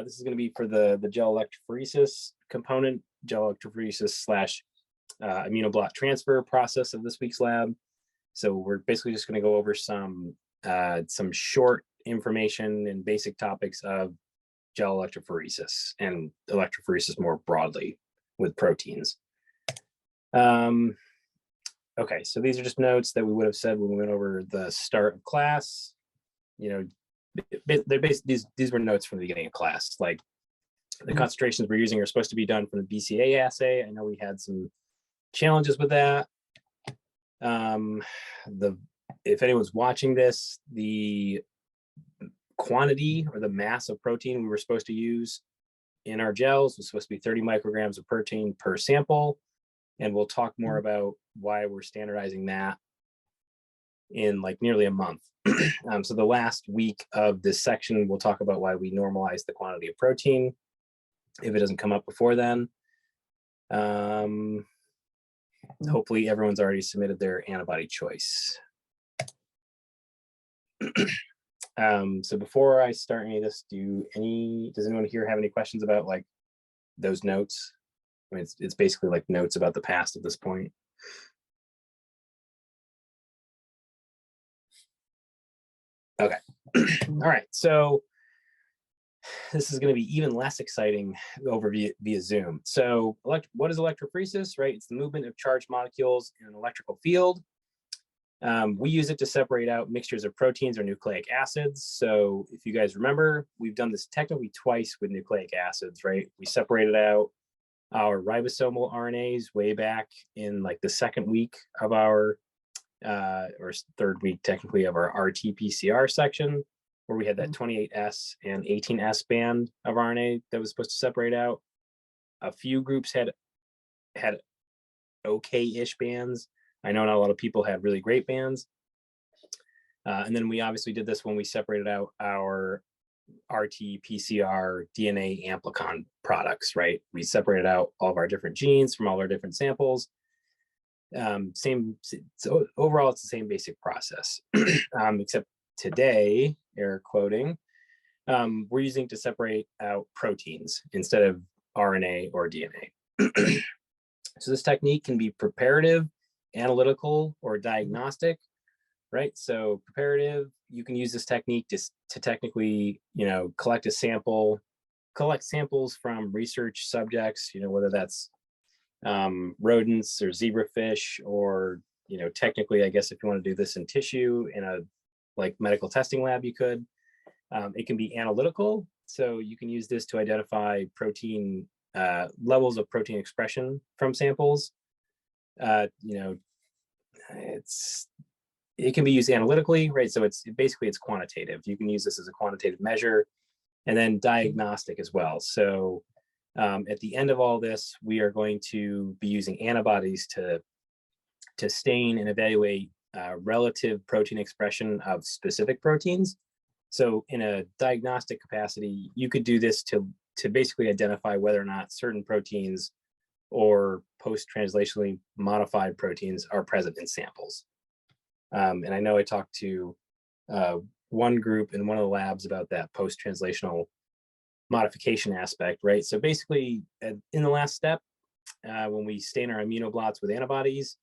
This is going to be for the gel electrophoresis component, gel electrophoresis slash immunoblot transfer process of this week's lab. So we're basically just going to go over some short information and basic topics of gel electrophoresis and electrophoresis more broadly with proteins. Okay, so these are just notes that we would have said when we went over the start of class. You know, they're basically these were notes from the beginning of class. Like the concentrations we're using are supposed to be done from the BCA assay. I know we had some challenges with that. If anyone's watching this, the quantity or the mass of protein we were supposed to use in our gels was supposed to be 30 micrograms of protein per sample. And we'll talk more about why we're standardizing that in like nearly a month. So the last week of this section, we'll talk about why we normalize the quantity of protein if it doesn't come up before then. Hopefully everyone's already submitted their antibody choice. So before I start any of this, does anyone here have any questions about like those notes? I mean, it's basically like notes about the past at this point. Okay. All right. So this is going to be even less exciting over via Zoom. So what is electrophoresis, right? It's the movement of charged molecules in an electrical field. We use it to separate out mixtures of proteins or nucleic acids. So if you guys remember, we've done this technically twice with nucleic acids, right? We separated out our ribosomal RNAs way back in like the second week of our, or third week technically of our RT-PCR section, where we had that 28S and 18S band of RNA that was supposed to separate out. A few groups had okay-ish bands. I know not a lot of people had really great bands. And then we obviously did this when we separated out our RT-PCR DNA amplicon products, right? We separated out all of our different genes from all our different samples. So overall, it's the same basic process, except today, air quoting, we're using to separate out proteins instead of RNA or DNA. So this technique can be preparative, analytical, or diagnostic, right? So preparative, you can use this technique to technically, collect samples from research subjects, whether that's rodents or zebrafish, or, technically, I guess if you want to do this in tissue in a like medical testing lab, you could. It can be analytical. So you can use this to identify protein levels of protein expression from samples. It can be used analytically, right? So it's quantitative. You can use this as a quantitative measure, and then diagnostic as well. So at the end of all this, we are going to be using antibodies to stain and evaluate relative protein expression of specific proteins. So in a diagnostic capacity, you could do this to basically identify whether or not certain proteins or post-translationally modified proteins are present in samples. And I know I talked to one group in one of the labs about that post-translational modification aspect, right? So basically, in the last step, when we stain our immunoblots with antibodies,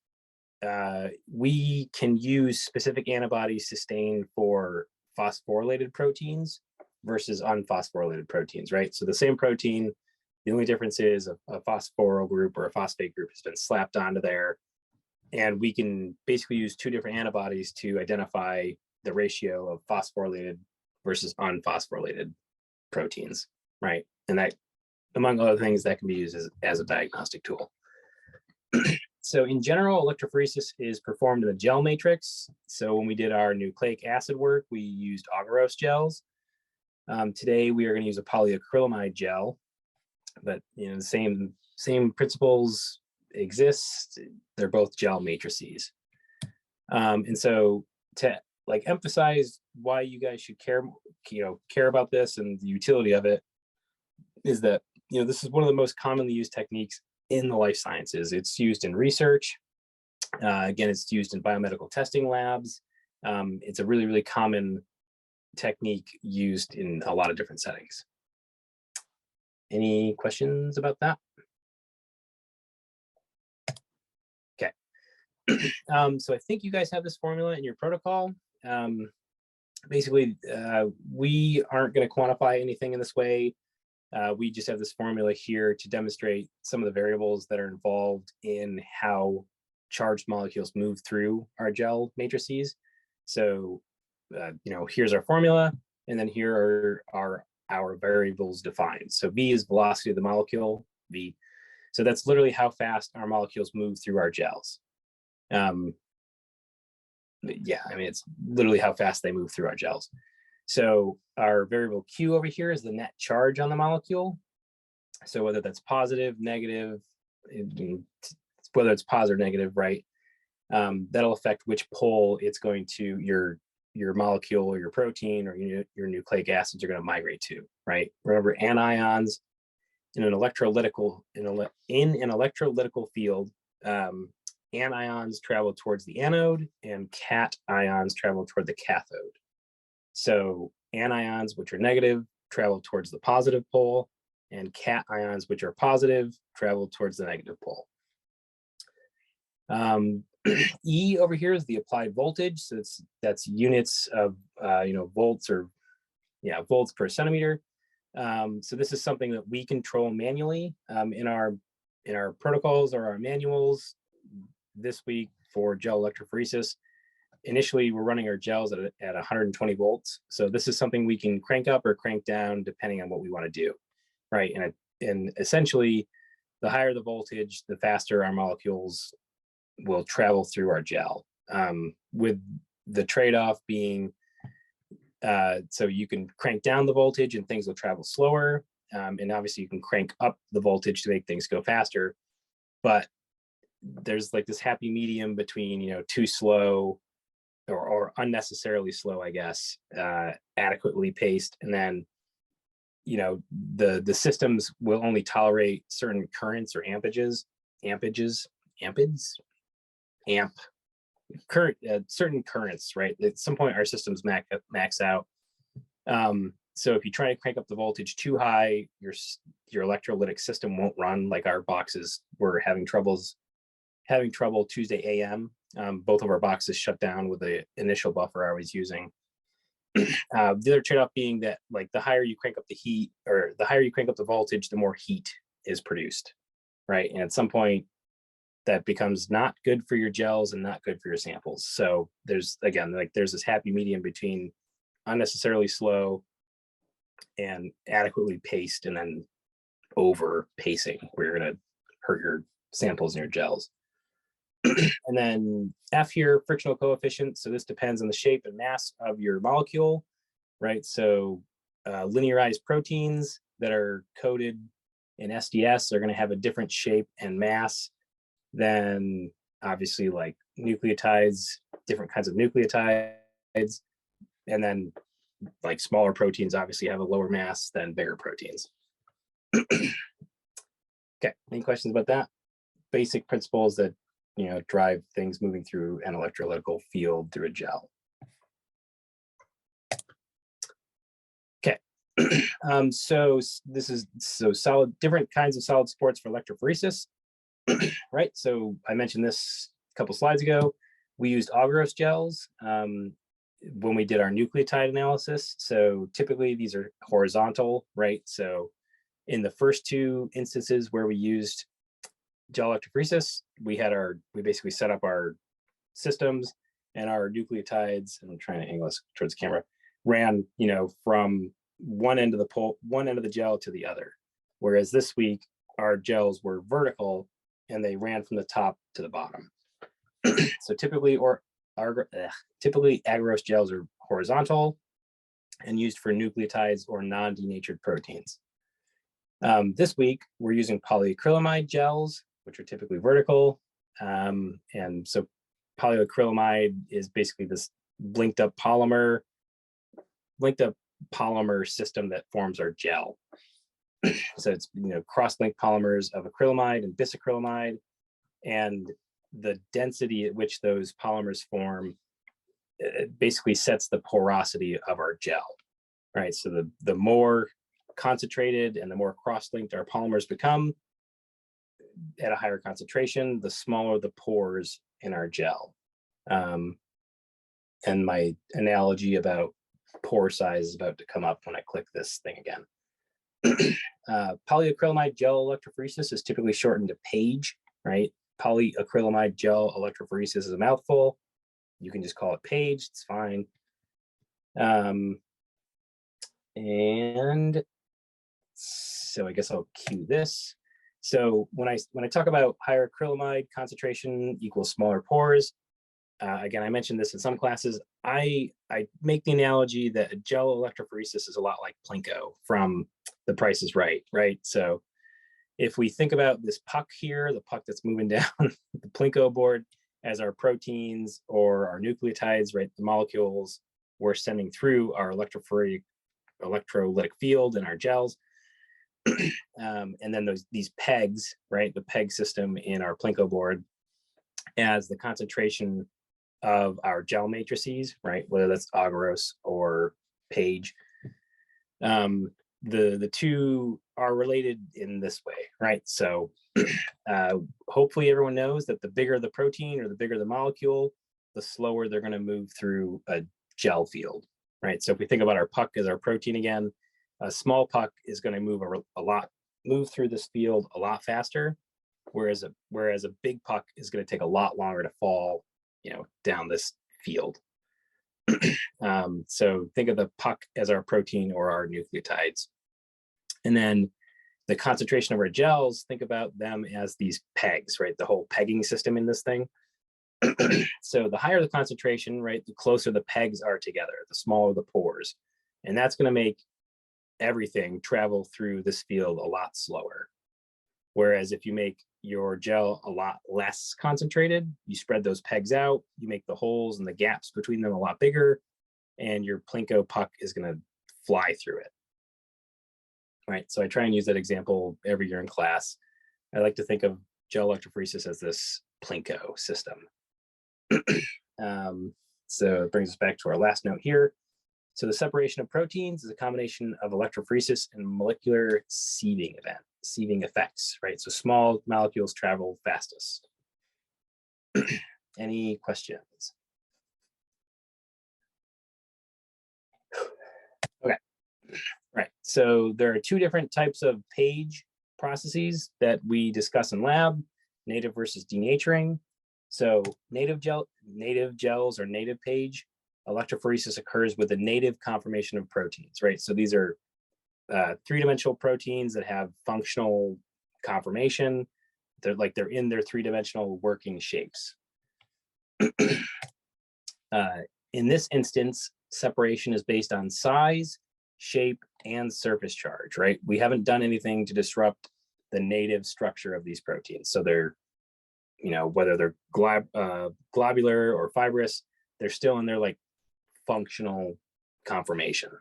we can use specific antibodies to stain for phosphorylated proteins versus unphosphorylated proteins, right? So the same protein, the only difference is a phosphoryl group or a phosphate group has been slapped onto there. And we can basically use two different antibodies to identify the ratio of phosphorylated versus unphosphorylated proteins, right? And that, among other things, that can be used as a diagnostic tool. So in general, electrophoresis is performed in the gel matrix. So when we did our nucleic acid work, we used agarose gels. Today, we are going to use a polyacrylamide gel, but the same principles exist. They're both gel matrices. And so to like emphasize why you guys should care about this and the utility of it is that, this is one of the most commonly used techniques in the life sciences. It's used in research. Again, it's used in biomedical testing labs. It's a really, really common technique used in a lot of different settings. Any questions about that? Okay. So I think you guys have this formula in your protocol. Basically, we aren't going to quantify anything in this way. We just have this formula here to demonstrate some of the variables that are involved in how charged molecules move through our gel matrices. So, here's our formula, and then here are our variables defined. So V is velocity of the molecule, V. So that's literally how fast our molecules move through our gels. Yeah, I mean, it's literally how fast they move through our gels. So our variable Q over here is the net charge on the molecule. So whether that's positive, negative, whether it's positive or negative, right? That'll affect which pole it's going to, your molecule or your protein or your nucleic acids are going to migrate to, right? Remember, anions in an electrolytical field, anions travel towards the anode and cations travel toward the cathode. So anions, which are negative, travel towards the positive pole, and cations, which are positive, travel towards the negative pole. E over here is the applied voltage. So that's units of volts volts per centimeter. So this is something that we control manually in our protocols or our manuals. This week for gel electrophoresis, initially we're running our gels at 120 volts. So this is something we can crank up or crank down depending on what we want to do, right? And essentially, the higher the voltage, the faster our molecules will travel through our gel. With the trade-off being, so you can crank down the voltage and things will travel slower. And obviously you can crank up the voltage to make things go faster. But there's like this happy medium between, too slow or unnecessarily slow, I guess, adequately paced. And then, the systems will only tolerate certain currents or certain currents, right? At some point our systems max out. So if you try to crank up the voltage too high, your electrolytic system won't run. Like our boxes were having trouble Tuesday AM. Both of our boxes shut down with the initial buffer I was using. The other trade-off being that like the higher you crank up the heat or the higher you crank up the voltage, the more heat is produced, right? And at some point that becomes not good for your gels and not good for your samples. So there's this happy medium between unnecessarily slow and adequately paced, and then over pacing where you're going to hurt your samples and your gels. And then F here, frictional coefficient. So this depends on the shape and mass of your molecule, right? So linearized proteins that are coded in SDS are going to have a different shape and mass than obviously like nucleotides, different kinds of nucleotides. And then like smaller proteins obviously have a lower mass than bigger proteins. Okay, any questions about that? Basic principles that drive things moving through an electrolytical field through a gel. Okay, so this is different kinds of solid supports for electrophoresis, right? So I mentioned this a couple slides ago. We used agarose gels when we did our nucleotide analysis. So typically these are horizontal, right? So in the first two instances where we used gel electrophoresis, we basically set up our systems and our nucleotides, and I'm trying to angle this towards the camera, ran, from one end of the gel to the other. Whereas this week, our gels were vertical and they ran from the top to the bottom. So typically agarose gels are horizontal and used for nucleotides or non-denatured proteins. This week, we're using polyacrylamide gels, which are typically vertical. And so polyacrylamide is basically this linked up polymer system that forms our gel. So it's cross-linked polymers of acrylamide and bisacrylamide, and the density at which those polymers form basically sets the porosity of our gel, right? So the more concentrated and the more cross-linked our polymers become at a higher concentration, the smaller the pores in our gel. And my analogy about pore size is about to come up when I click this thing again. Polyacrylamide gel electrophoresis is typically shortened to PAGE, right? Polyacrylamide gel electrophoresis is a mouthful. You can just call it PAGE, it's fine. And so I guess I'll cue this. So when I talk about higher acrylamide concentration equals smaller pores, again, I mentioned this in some classes. I make the analogy that a gel electrophoresis is a lot like Plinko from The Price is Right, right? So if we think about this puck here, the puck that's moving down the Plinko board as our proteins or our nucleotides, right? The molecules we're sending through our electrolytic field in our gels. And then these pegs, right? The peg system in our Plinko board as the concentration of our gel matrices, right? Whether that's agarose or PAGE. The two are related in this way, right? So hopefully everyone knows that the bigger the protein or the bigger the molecule, the slower they're going to move through a gel field, right? So if we think about our puck as our protein again, a small puck is going to move through this field a lot faster, whereas a big puck is going to take a lot longer to fall, down this field. So think of the puck as our protein or our nucleotides. And then the concentration of our gels, think about them as these pegs, right? The whole pegging system in this thing. So the higher the concentration, right, the closer the pegs are together, the smaller the pores. And that's going to make everything travel through this field a lot slower. Whereas if you make your gel a lot less concentrated, you spread those pegs out, you make the holes and the gaps between them a lot bigger, and your Plinko puck is going to fly through it. Right. So I try and use that example every year in class. I like to think of gel electrophoresis as this Plinko system. So it brings us back to our last note here. So the separation of proteins is a combination of electrophoresis and molecular sieving effects, right? So small molecules travel fastest. Any questions? Okay, right. So there are two different types of PAGE processes that we discuss in lab, native versus denaturing. So native gels or native PAGE, electrophoresis occurs with a native conformation of proteins, right? So these are three-dimensional proteins that have functional conformation. They're in their three-dimensional working shapes. In this instance, separation is based on size, shape, and surface charge, right? We haven't done anything to disrupt the native structure of these proteins. So they're, whether they're globular or fibrous, they're still in their functional conformation.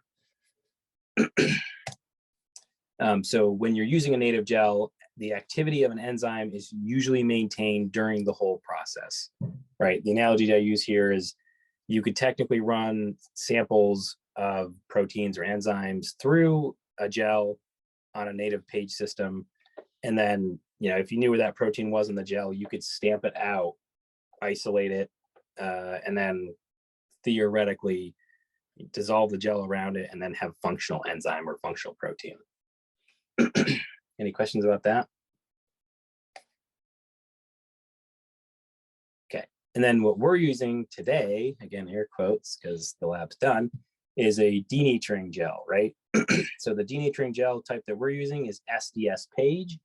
So when you're using a native gel, the activity of an enzyme is usually maintained during the whole process, right? The analogy that I use here is you could technically run samples of proteins or enzymes through a gel on a native PAGE system. And then, if you knew where that protein was in the gel, you could stamp it out, isolate it, and then theoretically dissolve the gel around it and then have functional enzyme or functional protein. Any questions about that? Okay, and then what we're using today, again, air quotes, because the lab's done, is a denaturing gel, right? So the denaturing gel type that we're using is SDS PAGE.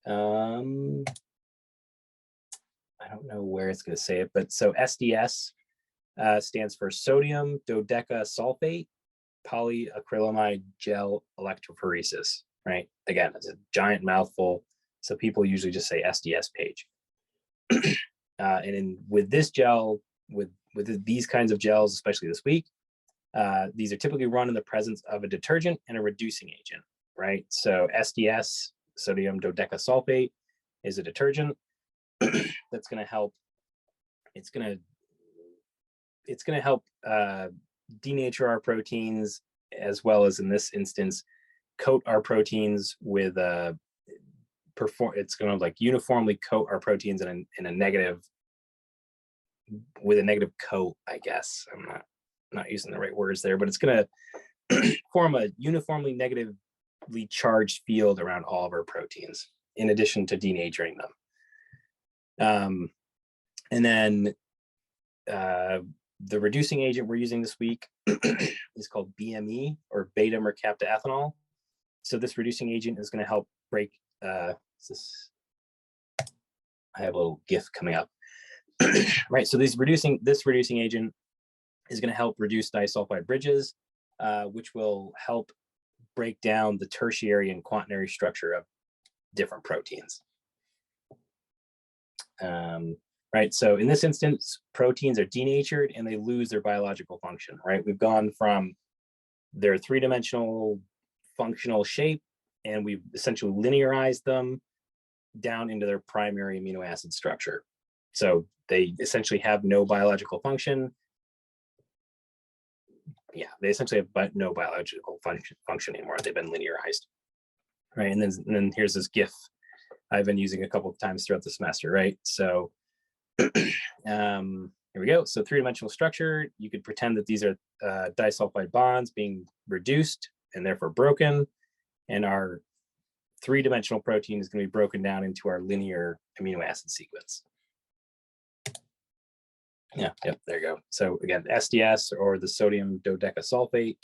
I don't know where it's going to say it, but so SDS stands for sodium dodecasulfate polyacrylamide gel electrophoresis, right? Again, it's a giant mouthful, so people usually just say SDS PAGE. And with this gel, with these kinds of gels, especially this week, these are typically run in the presence of a detergent and a reducing agent, right? So SDS, sodium dodecasulfate, is a detergent that's going to help. It's going to help denature our proteins, as well as in this instance, coat our proteins with it's going to like uniformly coat our proteins in a negative, with a negative coat, I guess. I'm not using the right words there, but it's going to form a uniformly negatively charged field around all of our proteins, in addition to denaturing them. And then the reducing agent we're using this week is called BME, or beta mercaptoethanol. So this reducing agent is going to help break, I have a little GIF coming up. Right, so this reducing agent is going to help reduce disulfide bridges, which will help break down the tertiary and quaternary structure of different proteins. Right, so in this instance, proteins are denatured and they lose their biological function, right? We've gone from their three-dimensional functional shape, and we've essentially linearized them down into their primary amino acid structure. So they essentially have no biological function. Yeah, they essentially have no biological function anymore. They've been linearized, right? And then here's this GIF I've been using a couple of times throughout the semester, right? So here we go. So three-dimensional structure, you could pretend that these are disulfide bonds being reduced and therefore broken, and our three-dimensional protein is going to be broken down into our linear amino acid sequence. Yeah, yep, there you go. So again, SDS, or the sodium dodecasulfate,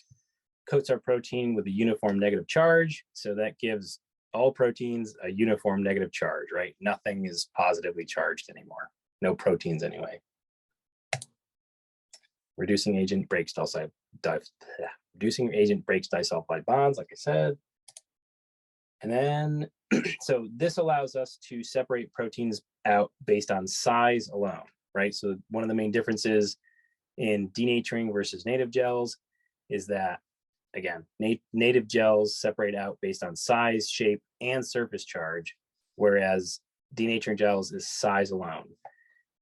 coats our protein with a uniform negative charge. So that gives all proteins a uniform negative charge, right? Nothing is positively charged anymore. No proteins anyway. Reducing agent breaks disulfide bonds, like I said. And then, so this allows us to separate proteins out based on size alone, right? So one of the main differences in denaturing versus native gels is that, again, native gels separate out based on size, shape, and surface charge, whereas denaturing gels is size alone.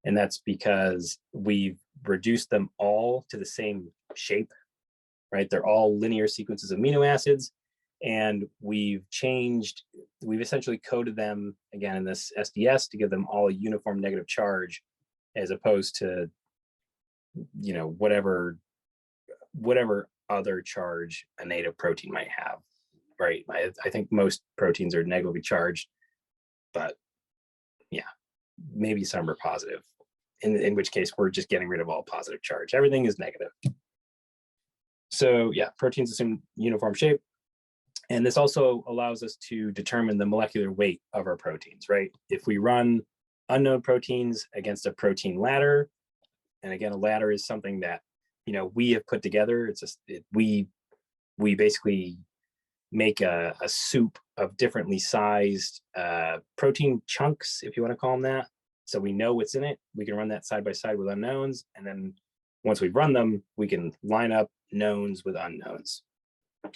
And that's because we've reduced them all to the same shape, right? They're all linear sequences of amino acids, and we've essentially coded them, again, in this SDS to give them all a uniform negative charge, as opposed to, you know, whatever other charge a native protein might have, right? I think most proteins are negatively charged, but yeah, maybe some are positive, in which case we're just getting rid of all positive charge. Everything is negative. So yeah, proteins assume uniform shape. And this also allows us to determine the molecular weight of our proteins, right? If we run unknown proteins against a protein ladder, and again, a ladder is something that, you know, we have put together. It's just, we basically make a soup of differently sized protein chunks, if you want to call them that. So we know what's in it. We can run that side by side with unknowns. And then once we run them, we can line up knowns with unknowns,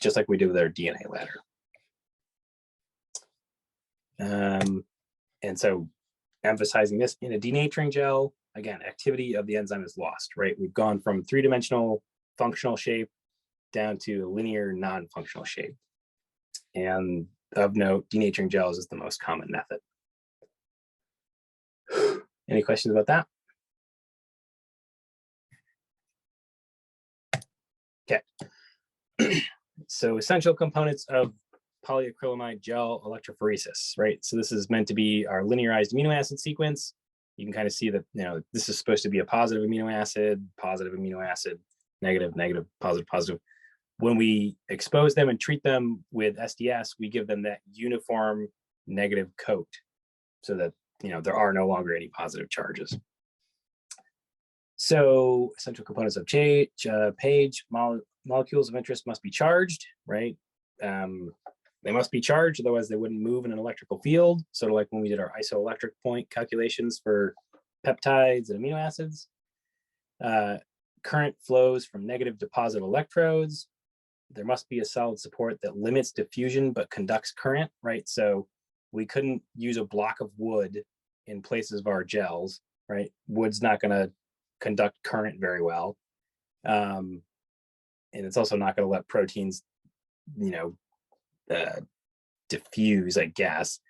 just like we do with our DNA ladder. And so emphasizing this, in a denaturing gel, again, activity of the enzyme is lost, right? We've gone from three-dimensional functional shape down to a linear non-functional shape. And of note, denaturing gels is the most common method. Any questions about that? Okay. So essential components of polyacrylamide gel electrophoresis, right? So this is meant to be our linearized amino acid sequence. You can kind of see that, you know, this is supposed to be a positive amino acid, negative, negative, positive, positive. When we expose them and treat them with SDS, we give them that uniform negative coat so that, you know, there are no longer any positive charges. So essential components of page, molecules of interest must be charged, right? They must be charged, otherwise they wouldn't move in an electrical field. Sort of like when we did our isoelectric point calculations for peptides and amino acids. Current flows from negative to positive electrodes. There must be a solid support that limits diffusion but conducts current, right? So we couldn't use a block of wood in places of our gels, right? Wood's not going to conduct current very well. And it's also not going to let proteins, you know, diffuse, I guess.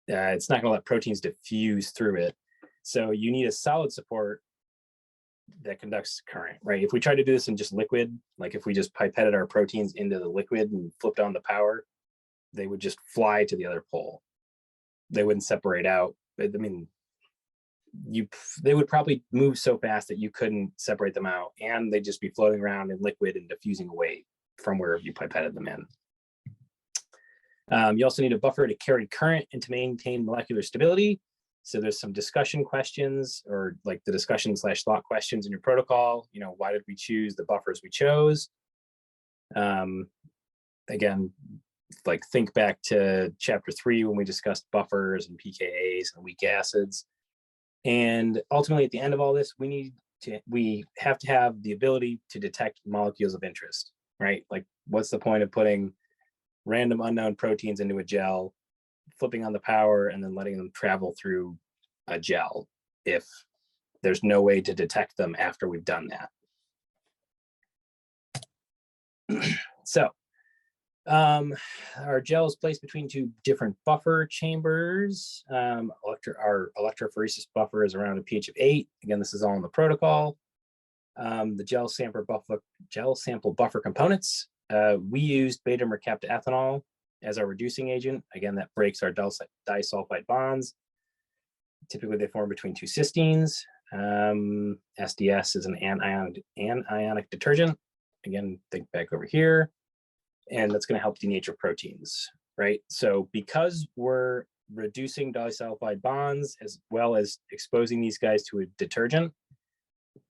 It's not going to let proteins diffuse through it. So you need a solid support that conducts current, right? If we try to do this in just liquid, like if we just pipetted our proteins into the liquid and flipped on the power, they would just fly to the other pole. They wouldn't separate out. I mean, they would probably move so fast that you couldn't separate them out, and they'd just be floating around in liquid and diffusing away from wherever you pipetted them in. You also need a buffer to carry current and to maintain molecular stability. So there's some discussion questions, or like the discussion / thought questions in your protocol. You know, why did we choose the buffers we chose? Again, like think back to chapter 3 when we discussed buffers and pKa's and weak acids. And ultimately, at the end of all this, we have to have the ability to detect molecules of interest, right? Like, what's the point of putting random unknown proteins into a gel, flipping on the power, and then letting them travel through a gel if there's no way to detect them after we've done that? So our gel is placed between 2 different buffer chambers. Our electrophoresis buffer is around a pH of 8. Again, this is all in the protocol. The gel sample buffer components. We used beta mercaptoethanol as our reducing agent. Again, that breaks our disulfide bonds. Typically, they form between 2 cysteines. SDS is an anionic detergent. Again, think back over here. And that's going to help denature proteins, right? So because we're reducing disulfide bonds as well as exposing these guys to a detergent,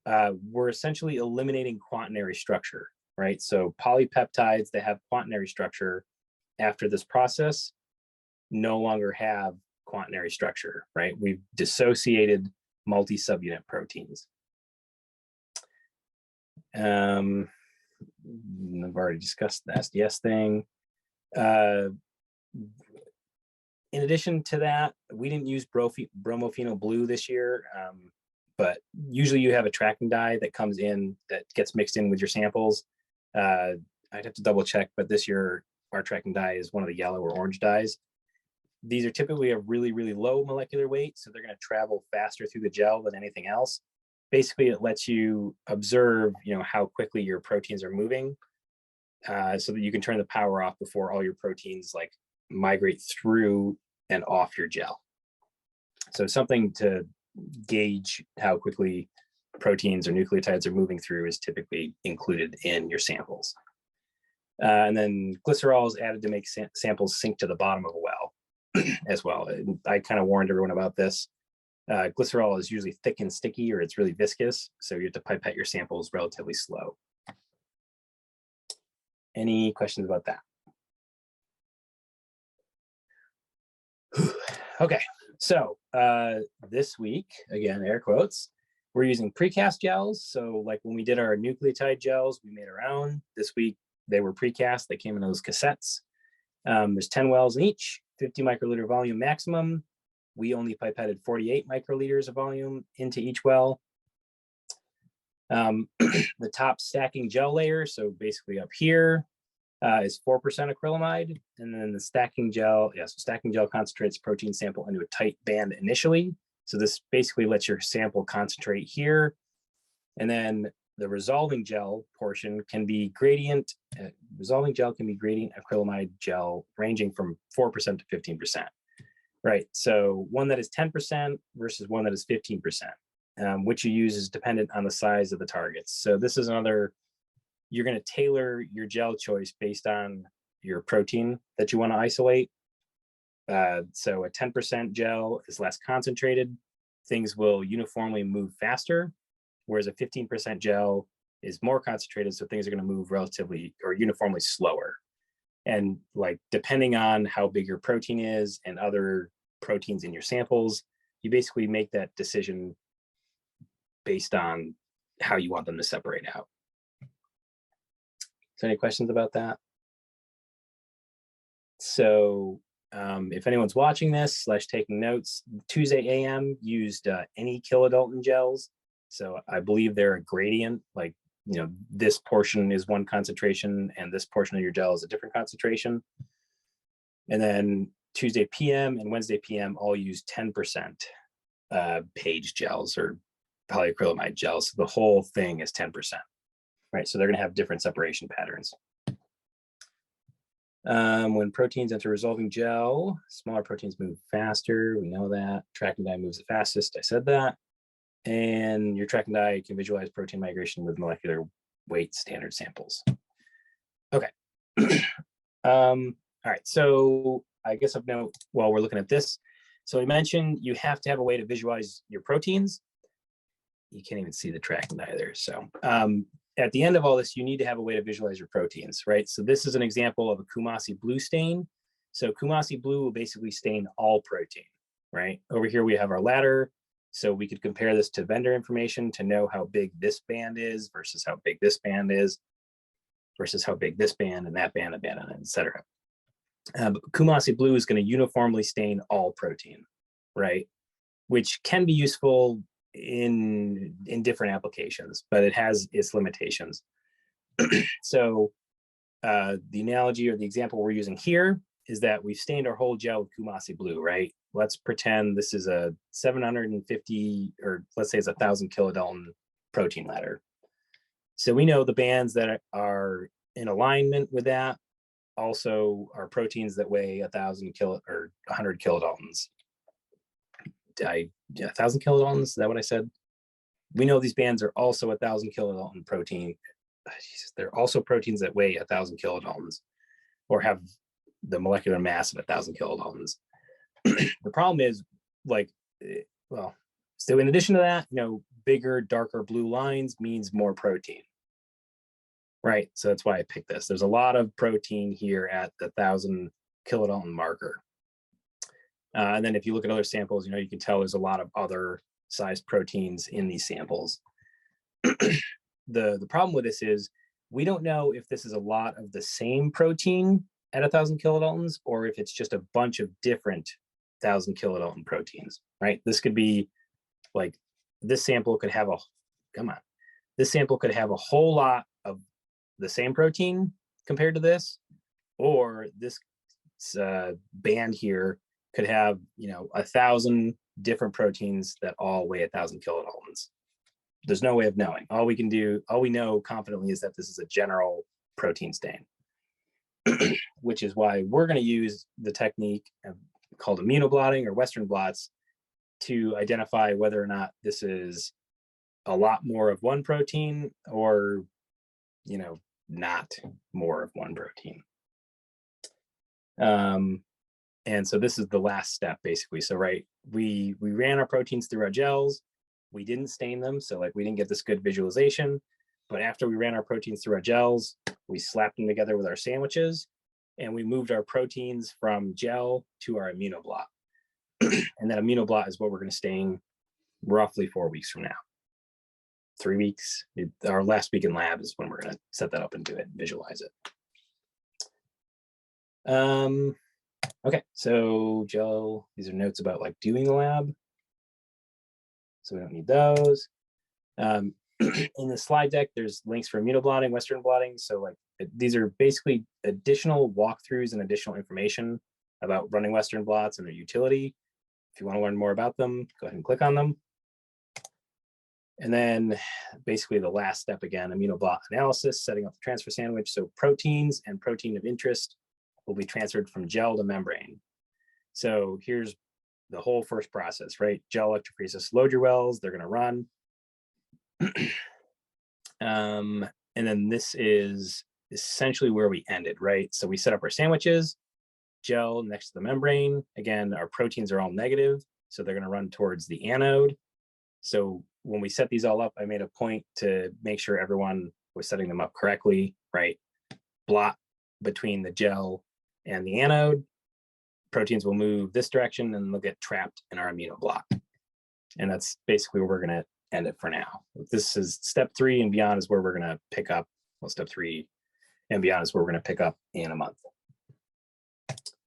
we're essentially eliminating quaternary structure, right? So polypeptides that have quaternary structure after this process no longer have quaternary structure, right? We've dissociated multi-subunit proteins. I've already discussed the SDS thing. In addition to that, we didn't use bromophenol blue this year, but usually you have a tracking dye that comes in that gets mixed in with your samples. I'd have to double check, but this year our tracking dye is one of the yellow or orange dyes. These are typically a really, really low molecular weight, so they're going to travel faster through the gel than anything else. Basically, it lets you observe, how quickly your proteins are moving, so that you can turn the power off before all your proteins like migrate through and off your gel. So something to gauge how quickly proteins or nucleotides are moving through is typically included in your samples. And then glycerol is added to make samples sink to the bottom of a well as well. And I kind of warned everyone about this. Glycerol is usually thick and sticky, or it's really viscous, so you have to pipette your samples relatively slow. Any questions about that? Okay, so this week, again, air quotes, we're using precast gels. So like when we did our nucleotide gels, we made our own. This week, they were precast. They came in those cassettes. There's 10 wells in each, 50 microliter volume maximum. We only pipetted 48 microliters of volume into each well. The top stacking gel layer, so basically up here, is 4% acrylamide. And then the stacking gel, stacking gel concentrates protein sample into a tight band initially. So this basically lets your sample concentrate here. And then the resolving gel portion can be gradient. Resolving gel can be gradient acrylamide gel ranging from 4% to 15%. Right, so one that is 10% versus one that is 15%, which you use is dependent on the size of the targets. So this is another, you're going to tailor your gel choice based on your protein that you want to isolate. So a 10% gel is less concentrated. Things will uniformly move faster, whereas a 15% gel is more concentrated, so things are going to move relatively or uniformly slower. And like, depending on how big your protein is and other proteins in your samples, you basically make that decision based on how you want them to separate out. So any questions about that? So if anyone's watching this / taking notes, Tuesday AM used any kilodalton gels. So I believe they're a gradient, like, this portion is one concentration and this portion of your gel is a different concentration. And then Tuesday PM and Wednesday PM all use 10% page gels or polyacrylamide gels. So the whole thing is 10%, right? So they're going to have different separation patterns. When proteins enter resolving gel, smaller proteins move faster. We know that. Tracking dye moves the fastest. I said that. And your tracking dye can visualize protein migration with molecular weight standard samples. Okay. All right. So I guess of note while we're looking at this. So we mentioned you have to have a way to visualize your proteins. You can't even see the tracking dye there. So at the end of all this, you need to have a way to visualize your proteins, right? So this is an example of a Kumasi blue stain. So Kumasi blue will basically stain all protein, right? Over here we have our ladder. So we could compare this to vendor information to know how big this band is versus how big this band is versus how big this band and that band, et cetera. But Kumasi blue is going to uniformly stain all protein, right? Which can be useful in different applications, but it has its limitations. So the analogy or the example we're using here is that we've stained our whole gel with Kumasi blue, right? Let's pretend this is a 750, or let's say it's 1,000 kilodalton protein ladder. So we know the bands that are in alignment with that also are proteins that weigh 1,000 or 100 kilodaltons. 1,000 kilodaltons, is that what I said? We know these bands are also 1,000 kilodalton protein. Jesus, they're also proteins that weigh 1,000 kilodaltons or have the molecular mass of 1,000 kilodaltons. The problem is, like, well, so in addition to that, bigger, darker blue lines means more protein, right? So that's why I picked this. There's a lot of protein here at the 1,000 kilodalton marker. And then if you look at other samples, you can tell there's a lot of other size proteins in these samples. The problem with this is we don't know if this is a lot of the same protein at 1,000 kilodaltons or if it's just a bunch of different 1,000 kilodalton proteins, right? This could be like, this sample could have this sample could have a whole lot of the same protein compared to this, or this band here could have 1,000 different proteins that all weigh 1,000 kilodaltons. There's no way of knowing. All we know confidently is that this is a general protein stain, which is why we're going to use the technique called immunoblotting or Western blots to identify whether or not this is a lot more of one protein or, not more of one protein. And so this is the last step, basically. So, right, we ran our proteins through our gels. We didn't stain them, so we didn't get this good visualization. But after we ran our proteins through our gels, we slapped them together with our sandwiches, and we moved our proteins from gel to our immunoblot. And that immunoblot is what we're going to stain roughly 4 weeks from now. 3 weeks. Our last week in lab is when we're going to set that up and do it, visualize it. Okay, so gel, these are notes about doing the lab. So we don't need those. In the slide deck, there's links for immunoblotting, Western blotting. So these are basically additional walkthroughs and additional information about running Western blots and their utility. If you want to learn more about them, go ahead and click on them. And then basically the last step again, immunoblot analysis, setting up the transfer sandwich. So proteins and protein of interest will be transferred from gel to membrane. So here's the whole first process, right? Gel electrophoresis, load your wells, they're going to run. And then this is essentially where we ended, right? So we set up our sandwiches, gel next to the membrane. Again, our proteins are all negative, so they're going to run towards the anode. So when we set these all up, I made a point to make sure everyone was setting them up correctly, right? Blot between the gel and the anode. Proteins will move this direction and they'll get trapped in our immunoblot. And that's basically where we're going to end it for now. This is step 3 and beyond is where we're going to pick up. Well, step 3 and beyond is where we're going to pick up in a month.